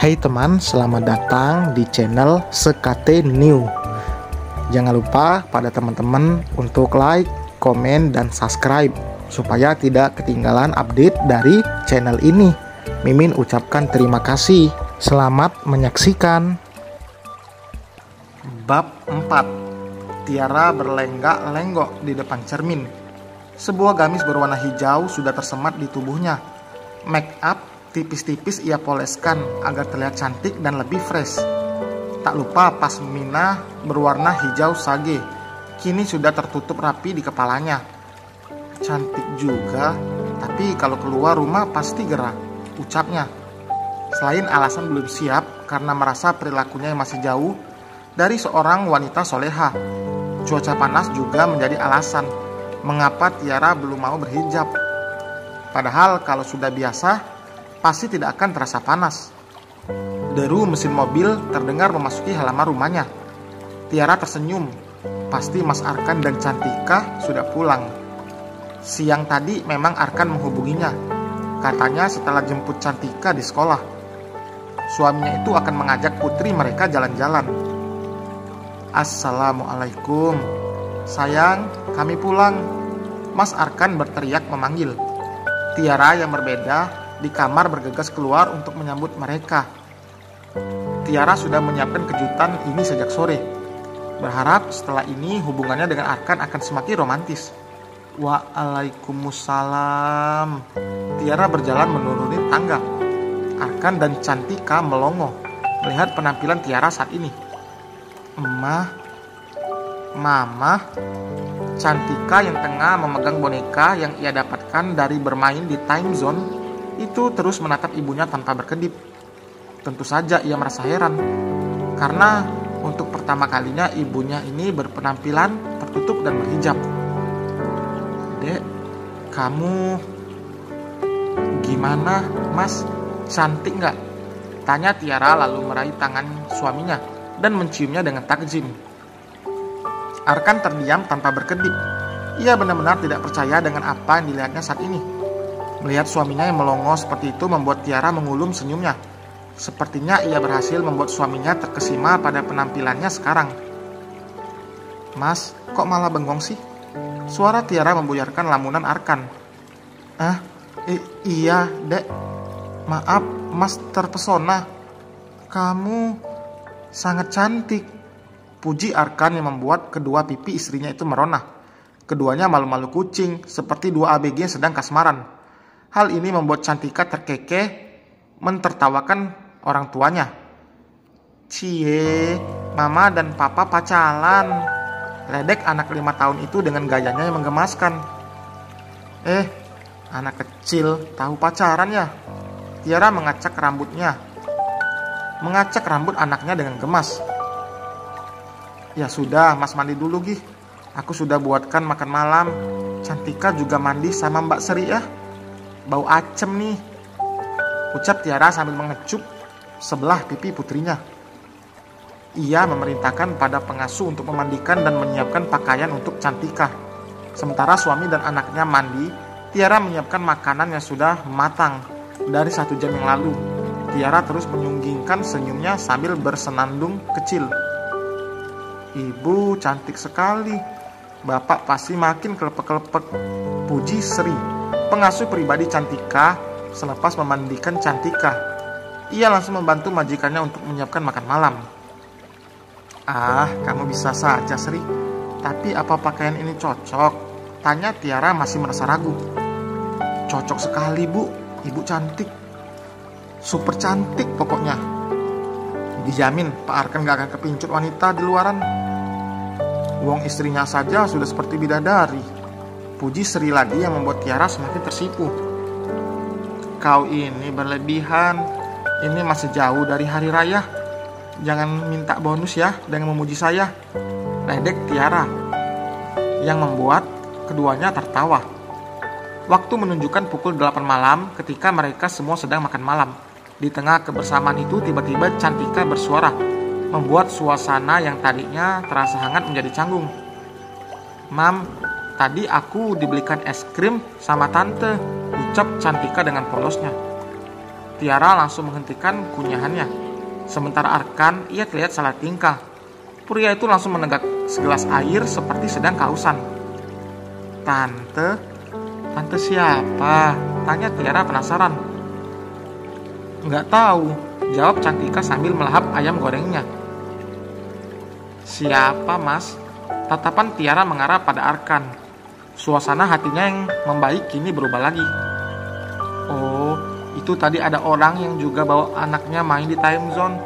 Hai teman, selamat datang di channel Sekate New. Jangan lupa pada teman-teman untuk like, komen, dan subscribe supaya tidak ketinggalan update dari channel ini. Mimin ucapkan terima kasih. Selamat menyaksikan. Bab 4. Tiara berlenggak-lenggok di depan cermin. Sebuah gamis berwarna hijau sudah tersemat di tubuhnya. Make up tipis-tipis ia poleskan agar terlihat cantik dan lebih fresh. Tak lupa pasmina berwarna hijau sage kini sudah tertutup rapi di kepalanya. Cantik juga, tapi kalau keluar rumah pasti gerah, ucapnya. Selain alasan belum siap karena merasa perilakunya yang masih jauh dari seorang wanita soleha, cuaca panas juga menjadi alasan mengapa Tiara belum mau berhijab. Padahal kalau sudah biasa pasti tidak akan terasa panas. Deru mesin mobil terdengar memasuki halaman rumahnya. Tiara tersenyum. Pasti Mas Arkan dan Cantika sudah pulang. Siang tadi memang Arkan menghubunginya. Katanya setelah jemput Cantika di sekolah, suaminya itu akan mengajak putri mereka jalan-jalan. Assalamualaikum. Sayang, kami pulang. Mas Arkan berteriak memanggil. Tiara yang berbeda di kamar bergegas keluar untuk menyambut mereka. Tiara sudah menyiapkan kejutan ini sejak sore. Berharap setelah ini hubungannya dengan Arkan akan semakin romantis. Waalaikumsalam. Tiara berjalan menuruni tangga. Arkan dan Cantika melongo melihat penampilan Tiara saat ini. Emah, Mama. Cantika yang tengah memegang boneka yang ia dapatkan dari bermain di time zone itu terus menatap ibunya tanpa berkedip. Tentu saja ia merasa heran, karena untuk pertama kalinya ibunya ini berpenampilan tertutup dan berhijab. Dek, kamu gimana, Mas? Cantik nggak? Tanya Tiara lalu meraih tangan suaminya dan menciumnya dengan takjim. Arkan terdiam tanpa berkedip. Ia benar-benar tidak percaya dengan apa yang dilihatnya saat ini. Melihat suaminya yang melongo seperti itu membuat Tiara mengulum senyumnya. Sepertinya ia berhasil membuat suaminya terkesima pada penampilannya sekarang. Mas, kok malah bengong sih? Suara Tiara membuyarkan lamunan Arkan. Iya, Dek. Maaf, Mas terpesona. Kamu sangat cantik. Puji Arkan yang membuat kedua pipi istrinya itu merona. Keduanya malu-malu kucing, seperti dua ABG yang sedang kasmaran. Hal ini membuat Cantika terkekeh mentertawakan orang tuanya. Cie, Mama dan Papa pacaran. Ledek anak 5 tahun itu dengan gayanya yang menggemaskan. Anak kecil tahu pacaran ya? Tiara mengacak rambut anaknya dengan gemas. Ya sudah, Mas mandi dulu Gih. Aku sudah buatkan makan malam. Cantika juga mandi sama Mbak Seri ya. Bau acem nih, ucap Tiara sambil mengecup sebelah pipi putrinya. Ia memerintahkan pada pengasuh untuk memandikan dan menyiapkan pakaian untuk Cantika. Sementara suami dan anaknya mandi, Tiara menyiapkan makanan yang sudah matang dari 1 jam yang lalu. Tiara terus menyunggingkan senyumnya sambil bersenandung kecil. Ibu cantik sekali. Bapak pasti makin kelepek-kelepek, puji Sri, pengasuh pribadi Cantika selepas memandikan Cantika. Ia langsung membantu majikannya untuk menyiapkan makan malam. Kamu bisa saja Sri. Tapi apa pakaian ini cocok? Tanya Tiara masih merasa ragu. Cocok sekali Bu, ibu cantik. Super cantik pokoknya. Dijamin Pak Arkan gak akan kepincut wanita di luaran. Wong istrinya saja sudah seperti bidadari. Puji Sri lagi yang membuat Tiara semakin tersipu. Kau ini berlebihan. Ini masih jauh dari hari raya. Jangan minta bonus ya dengan memuji saya. Ledek Tiara, yang membuat keduanya tertawa. Waktu menunjukkan pukul 8 malam ketika mereka semua sedang makan malam. Di tengah kebersamaan itu tiba-tiba Cantika bersuara, membuat suasana yang tadinya terasa hangat menjadi canggung. Mam, tadi aku dibelikan es krim sama tante, ucap Cantika dengan polosnya. Tiara langsung menghentikan kunyahannya. Sementara Arkan, ia terlihat salah tingkah. Pria itu langsung menegak segelas air seperti sedang kehausan. Tante siapa? Tanya Tiara penasaran. Nggak tahu, jawab Cantika sambil melahap ayam gorengnya. Siapa, Mas? Tatapan Tiara mengarah pada Arkan. Suasana hatinya yang membaik kini berubah lagi. Oh, itu tadi ada orang yang juga bawa anaknya main di time zone.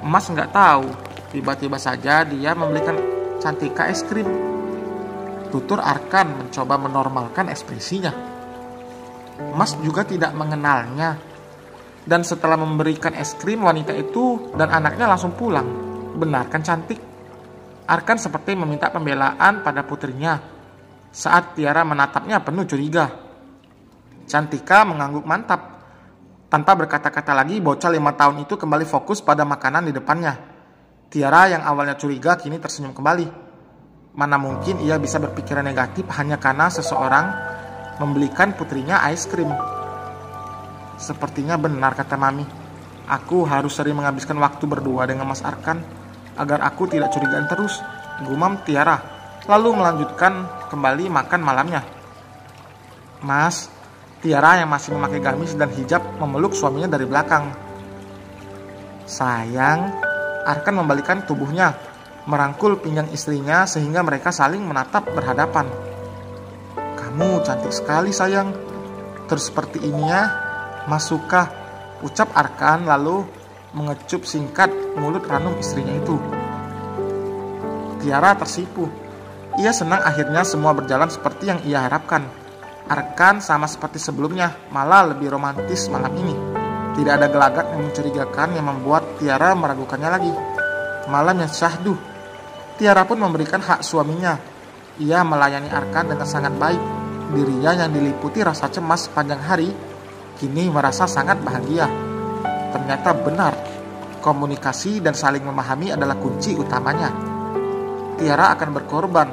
Mas nggak tahu, tiba-tiba saja dia membelikan Cantika es krim. Tutur Arkan mencoba menormalkan ekspresinya. Mas juga tidak mengenalnya. Dan setelah memberikan es krim, wanita itu dan anaknya langsung pulang. Benar kan Cantik? Arkan seperti meminta pembelaan pada putrinya saat Tiara menatapnya penuh curiga. Cantika mengangguk mantap. Tanpa berkata-kata lagi, bocah 5 tahun itu kembali fokus pada makanan di depannya. Tiara yang awalnya curiga kini tersenyum kembali. Mana mungkin ia bisa berpikiran negatif hanya karena seseorang membelikan putrinya es krim. Sepertinya benar kata Mami. Aku harus sering menghabiskan waktu berdua dengan Mas Arkan agar aku tidak curigaan terus, gumam Tiara, lalu melanjutkan kembali makan malamnya. Mas, Tiara yang masih memakai gamis dan hijab memeluk suaminya dari belakang. Sayang, Arkan membalikan tubuhnya, merangkul pinggang istrinya sehingga mereka saling menatap berhadapan. Kamu cantik sekali sayang, terus seperti ini ya, Mas suka, ucap Arkan lalu mengecup singkat mulut ranum istrinya itu. Tiara tersipu. Ia senang akhirnya semua berjalan seperti yang ia harapkan. Arkan sama seperti sebelumnya, malah lebih romantis malam ini. Tidak ada gelagat yang mencurigakan yang membuat Tiara meragukannya lagi. Malam yang syahdu. Tiara pun memberikan hak suaminya. Ia melayani Arkan dengan sangat baik. Dirinya yang diliputi rasa cemas sepanjang hari, kini merasa sangat bahagia. Ternyata benar, komunikasi dan saling memahami adalah kunci utamanya. Tiara akan berkorban,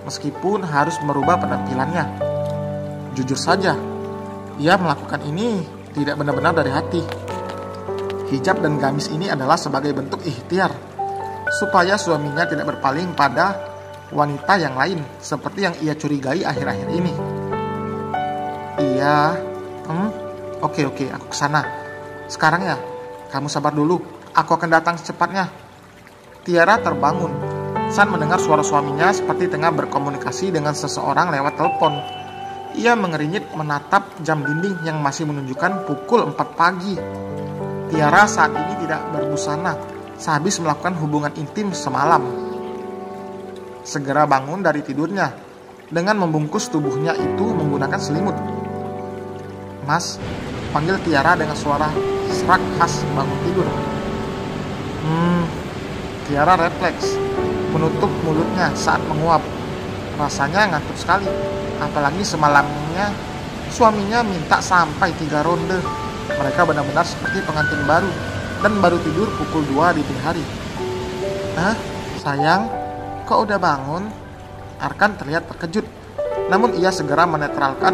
meskipun harus merubah penampilannya. Jujur saja, ia melakukan ini tidak benar-benar dari hati. Hijab dan gamis ini adalah sebagai bentuk ikhtiar, supaya suaminya tidak berpaling pada wanita yang lain, seperti yang ia curigai akhir-akhir ini. Iya, oke, aku kesana. Sekarang ya, kamu sabar dulu, aku akan datang secepatnya. Tiara terbangun saat mendengar suara suaminya seperti tengah berkomunikasi dengan seseorang lewat telepon. Ia mengernyit menatap jam dinding yang masih menunjukkan pukul 4 pagi. Tiara saat ini tidak berbusana, sehabis melakukan hubungan intim semalam. Segera bangun dari tidurnya, dengan membungkus tubuhnya itu menggunakan selimut. Mas, panggil Tiara dengan suara serak khas bangun tidur. Tiara refleks, menutup mulutnya saat menguap. Rasanya ngantuk sekali, apalagi semalamnya suaminya minta sampai 3 ronde. Mereka benar-benar seperti pengantin baru dan baru tidur pukul 2 dini hari. Sayang, kok udah bangun? Arkan terlihat terkejut, namun ia segera menetralkan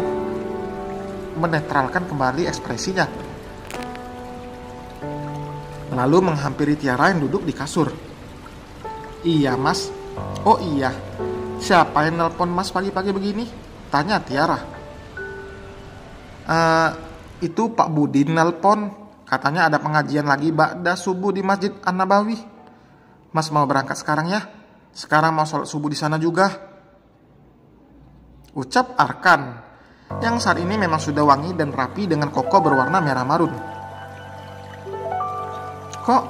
kembali ekspresinya. Lalu menghampiri Tiara yang duduk di kasur. Iya mas. Oh iya, siapa yang nelpon mas pagi-pagi begini? Tanya Tiara. Itu Pak Budi nelpon. Katanya ada pengajian lagi ba'da subuh di Masjid An-Nabawi. Mas mau berangkat sekarang ya? Sekarang mau sholat subuh di sana juga, ucap Arkan, yang saat ini memang sudah wangi dan rapi dengan koko berwarna merah marun. Kok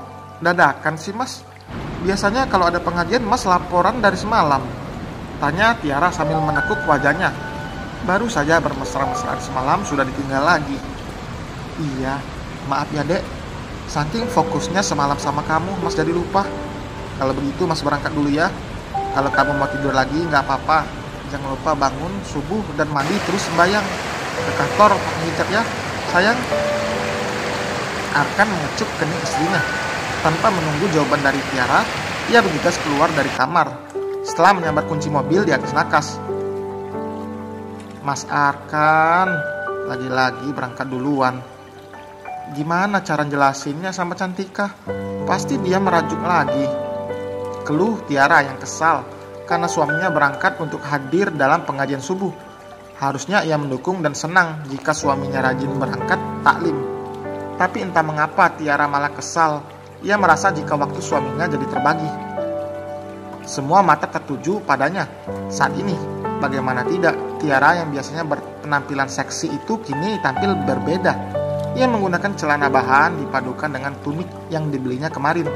dadakan sih mas? Biasanya kalau ada pengajian mas laporan dari semalam, tanya Tiara sambil menekuk wajahnya. Baru saja bermesra-mesraan semalam sudah ditinggal lagi. Iya, maaf ya dek, saking fokusnya semalam sama kamu mas jadi lupa. Kalau begitu mas berangkat dulu ya. Kalau kamu mau tidur lagi nggak apa-apa, jangan lupa bangun subuh dan mandi terus sembahyang. Ke kantor pakai hijab ya sayang. Arkan mengecup kening istrinya. Tanpa menunggu jawaban dari Tiara, ia bergegas keluar dari kamar setelah menyambar kunci mobil di atas nakas. Mas Arkan lagi-lagi berangkat duluan. Gimana cara jelasinnya sama Cantika? Pasti dia merajuk lagi. Keluh Tiara yang kesal karena suaminya berangkat untuk hadir dalam pengajian subuh. Harusnya ia mendukung dan senang jika suaminya rajin berangkat taklim. Tapi entah mengapa Tiara malah kesal. Ia merasa jika waktu suaminya jadi terbagi. Semua mata tertuju padanya. Saat ini, bagaimana tidak, Tiara yang biasanya berpenampilan seksi itu kini tampil berbeda. Ia menggunakan celana bahan dipadukan dengan tunik yang dibelinya kemarin.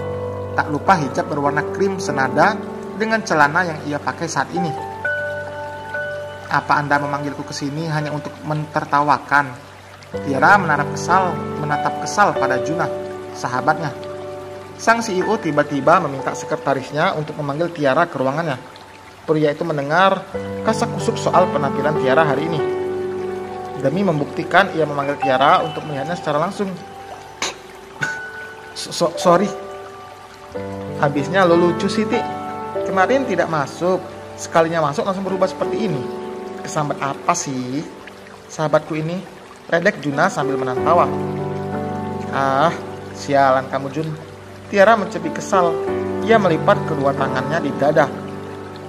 Tak lupa hijab berwarna krim senada dengan celana yang ia pakai saat ini. Apa Anda memanggilku ke sini hanya untuk mentertawakan? Tiara menatap kesal pada Junah, sahabatnya. Sang CEO tiba-tiba meminta sekretarisnya untuk memanggil Tiara ke ruangannya. Pria itu mendengar kasak-kusuk soal penampilan Tiara hari ini. Demi membuktikan, ia memanggil Tiara untuk melihatnya secara langsung. Sorry. Habisnya lo lucu sih, Ti. Kemarin tidak masuk. Sekalinya masuk langsung berubah seperti ini. Kesambat apa sih sahabatku ini? Ledek Junah sambil menahan tawa. Ah, sialan kamu Jun. Tiara mencibir kesal. Ia melipat kedua tangannya di dada.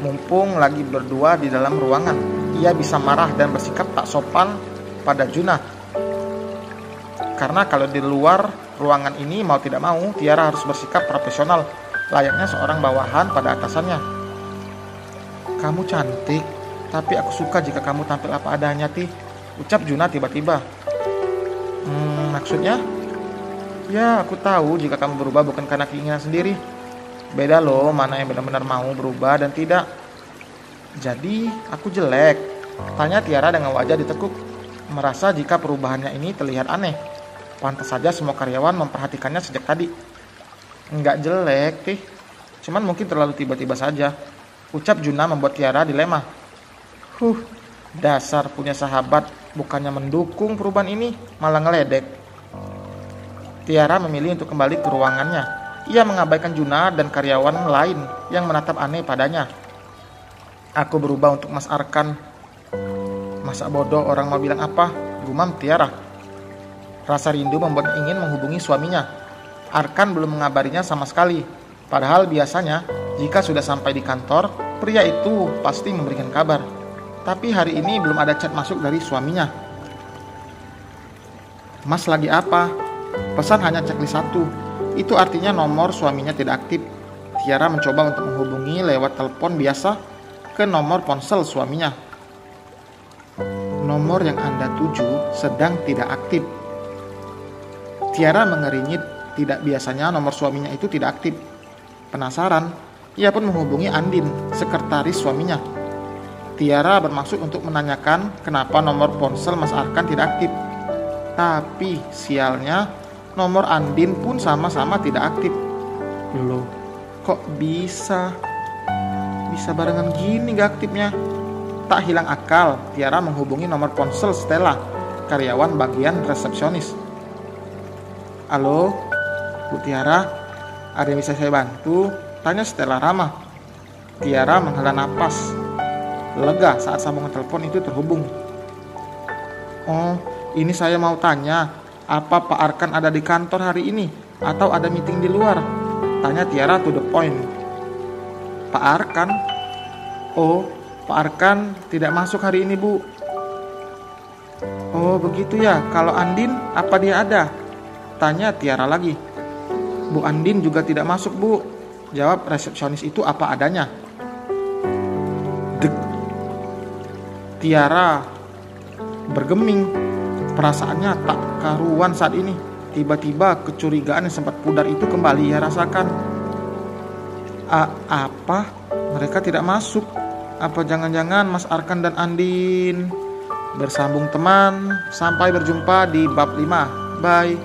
Mumpung lagi berdua di dalam ruangan, ia bisa marah dan bersikap tak sopan pada Junah. Karena kalau di luar ruangan ini mau tidak mau, Tiara harus bersikap profesional, layaknya seorang bawahan pada atasannya. Kamu cantik, tapi aku suka jika kamu tampil apa adanya, Ti. Ucap Junah tiba-tiba. Maksudnya? Ya, aku tahu jika kamu berubah bukan karena keinginan sendiri. Beda loh mana yang benar-benar mau berubah dan tidak. Jadi, aku jelek? Tanya Tiara dengan wajah ditekuk. Merasa jika perubahannya ini terlihat aneh. Pantas saja semua karyawan memperhatikannya sejak tadi. Enggak jelek, Tih. Cuman mungkin terlalu tiba-tiba saja. Ucap Junah membuat Tiara dilema. Dasar punya sahabat, bukannya mendukung perubahan ini, malah ngeledek. Tiara memilih untuk kembali ke ruangannya. Ia mengabaikan Junah dan karyawan lain yang menatap aneh padanya. Aku berubah untuk Mas Arkan. Masa bodoh orang mau bilang apa? Gumam Tiara. Rasa rindu membuatnya ingin menghubungi suaminya. Arkan belum mengabarinya sama sekali. Padahal biasanya jika sudah sampai di kantor, pria itu pasti memberikan kabar. Tapi hari ini belum ada chat masuk dari suaminya. Mas lagi apa? Pesan hanya checklist 1. Itu artinya nomor suaminya tidak aktif. Tiara mencoba untuk menghubungi lewat telepon biasa ke nomor ponsel suaminya. Nomor yang Anda tuju sedang tidak aktif. Tiara mengeringit, tidak biasanya nomor suaminya itu tidak aktif. Penasaran, ia pun menghubungi Andin, sekretaris suaminya. Tiara bermaksud untuk menanyakan kenapa nomor ponsel Mas Arkan tidak aktif. Tapi sialnya, nomor Andin pun sama-sama tidak aktif. Loh, kok bisa barengan gini gak aktifnya? Tak hilang akal, Tiara menghubungi nomor ponsel Stella, karyawan bagian resepsionis. Halo, Bu Tiara, ada yang bisa saya bantu? Tanya Stella ramah. Tiara menghela napas, lega saat sambungan telepon itu terhubung. Oh, ini saya mau tanya, apa Pak Arkan ada di kantor hari ini? Atau ada meeting di luar? Tanya Tiara to the point. Pak Arkan? Oh, Pak Arkan tidak masuk hari ini, Bu. Oh, begitu ya. Kalau Andin, apa dia ada? Tanya Tiara lagi. Bu Andin juga tidak masuk, Bu. Jawab resepsionis itu apa adanya. Dek. Tiara bergeming. Perasaannya tak karuan saat ini. Tiba-tiba kecurigaan yang sempat pudar itu kembali ia rasakan. Apa? Mereka tidak masuk. Apa jangan-jangan Mas Arkan dan Andin? Bersambung teman. Sampai berjumpa di bab 5. Bye.